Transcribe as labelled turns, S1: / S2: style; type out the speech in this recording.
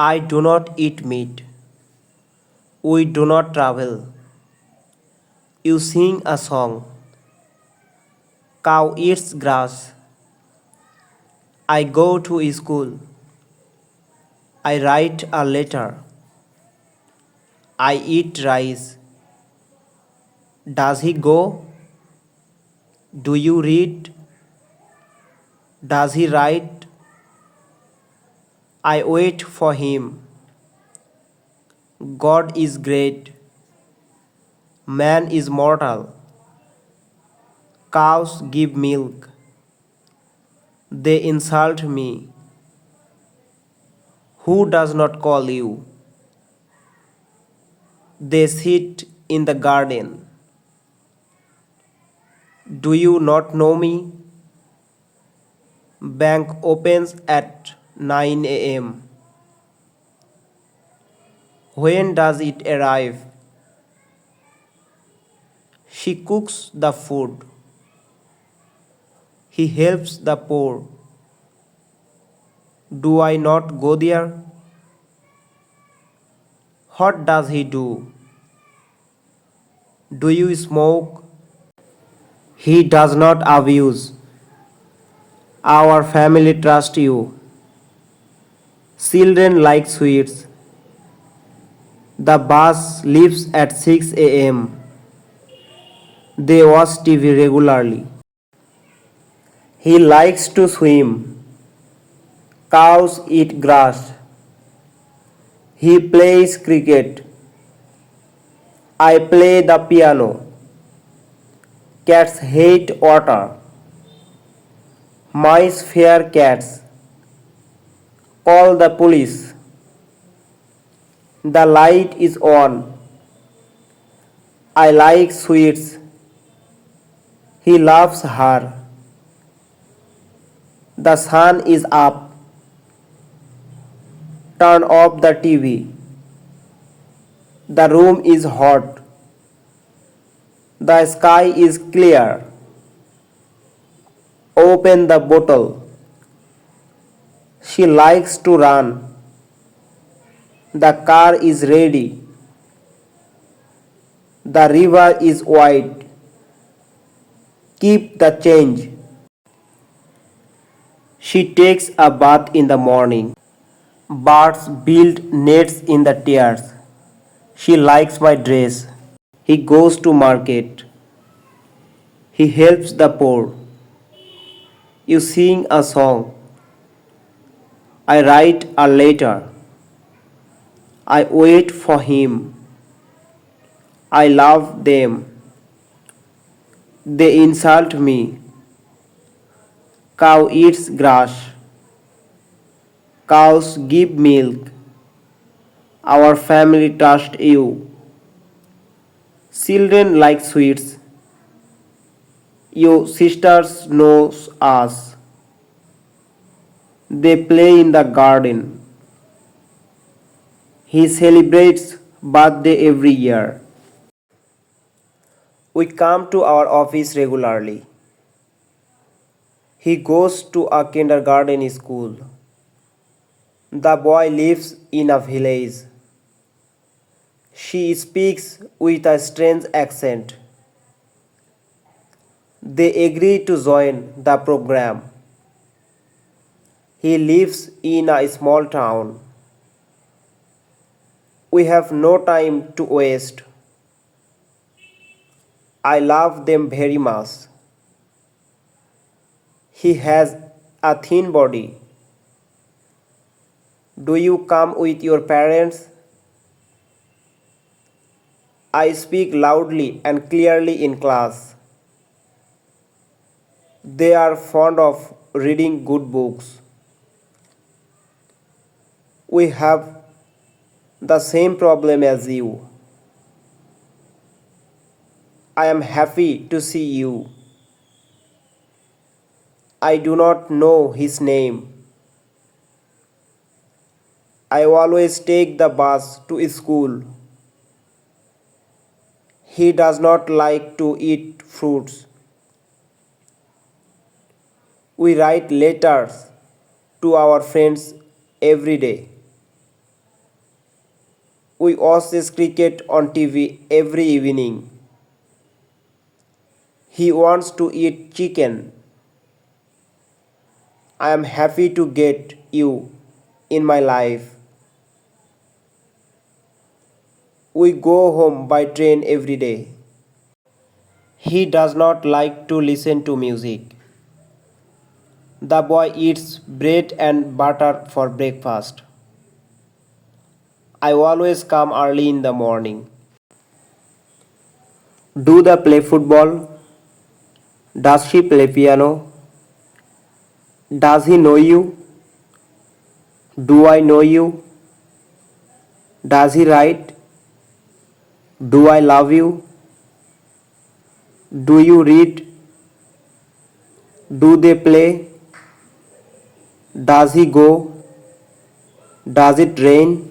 S1: I do not eat meat. We do not travel. You sing a song. Cow eats grass. I go to school. I write a letter. I eat rice. Does he go? Do you read? Does he write? I wait for him. God is great. Man is mortal. Cows give milk. They insult me. Who does not call you? They sit in the garden. Do you not know me? Bank opens at 9 a.m. When does it arrive? She cooks the food. He helps the poor. Do I not go there? What does he do? Do you smoke? He does not abuse. Our family trusts you. Children like sweets. The bus leaves at 6 a.m. They watch TV regularly. He likes to swim. Cows eat grass. He plays cricket. I play the piano. Cats hate water. Mice fear cats. Call the police. The light is on. I like sweets. He loves her. The sun is up. Turn off the TV. The room is hot. The sky is clear. Open the bottle. She likes to run. The car is ready. The river is wide. Keep the change. She takes a bath in the morning. Birds build nets in the tears. She likes my dress. He goes to market. He helps the poor. You sing a song. I write a letter. I wait for him. I love them. They insult me. Cow eats grass. Cows give milk. Our family trusts you. Children like sweets. Your sisters knows us. They play in the garden. He celebrates birthday every year. We come to our office regularly. He goes to a kindergarten school. The boy lives in a village. She speaks with a strange accent. They agree to join the program. He lives in a small town. We have no time to waste. I love them very much. He has a thin body. Do you come with your parents? I speak loudly and clearly in class. They are fond of reading good books. We have the same problem as you. I am happy to see you. I do not know his name. I always take the bus to school. He does not like to eat fruits. We write letters to our friends every day. We watch cricket on TV every evening. He wants to eat chicken. I am happy to get you in my life. We go home by train every day. He does not like to listen to music. The boy eats bread and butter for breakfast. I always come early in the morning. Do they play football? Does she play piano? Does he know you? Do I know you? Does he write? Do I love you? Do you read? Do they play? Does he go? Does it rain?